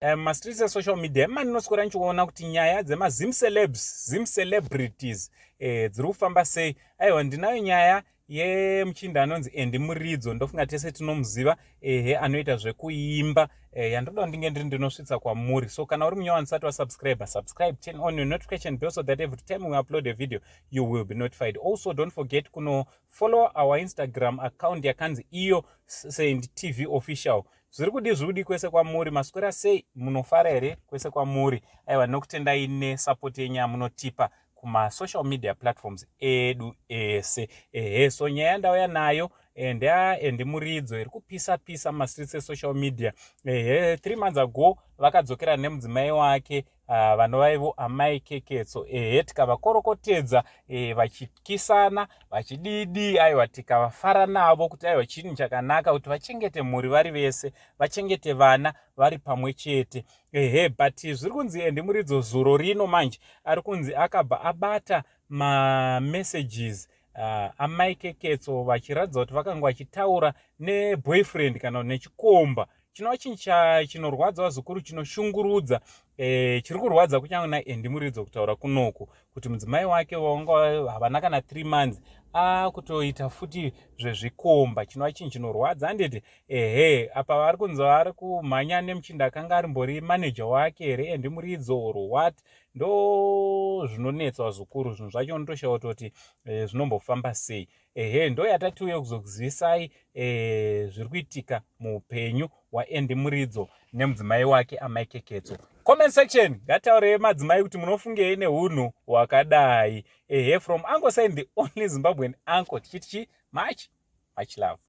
Mastreets esocial media maninoskora nichiona kuti nyaya zim celebrities dziri kufamba sei. Aiwa, ndinayo nyaya yemuchinda anonzi AndyMuridzo, ndofunga tese tinomuziva, anoita zvekuimba, yandoda ndinge ndinosvitsa kwamuri. So kana uri munyowani usati wasubscribe, turn on your notification bell so that every time we upload a video you will be notified. Also don't forget kuno follow our Instagram account yakanzi iyo Send TV official. Zviri kwese kwamuri, maswera sei, munofara here kwese kwamuri. Aiwa, nokutenda ine support yenyaya munotipa kuma social media platforms edu ese. So nyaya ndauya nayo AndyMuridzo iri kupisa mastreets esocial media. 3 months ago vakadzokera nemudzimai wake vanova ivo amai keketso. Tikavakorokotedza vachikisana vachididi. Aiwa, tikavafara navo kuti aiwa chinhu chakanaka kuti vachengete mhuri vari vese, vachengete vana vari pamwe chete. But zviri kunzi AndyMuridzo zuro rino manje ari kunzi akabva abata messages amai keketso vachiratidza kuti vakanga vachitaura neboyfriend kana nechikomba. Chinova chinhu chinorwadza zvikuru, chinoshungurudza. Chiri kurwadza kunyange naAndyMuridzo kutaura kunoku kuti mudzimai wake vanga havana kana 3 months kutoita futi zvezvikomba. Chinova chinhu chinorwadza. Handiti apa vari kunzi vari kumhanya nemuchinda akanga arimbori manager wake here AndyMuridzo or what. Ndo zvinonetsa zvikuru zvinhu zvacho, unotoshaura kuti zvinombofamba sei. Ndo yatatiuya kuzokuzivisai zviri kuitika muupenyu waAndyMuridzo nemudzimai wake amai keketso. Comment section ngataurei madzimai kuti munofungei neunhu hwakadai. From Uncle Sign, the only Zimbabwean uncle, tichiti much love.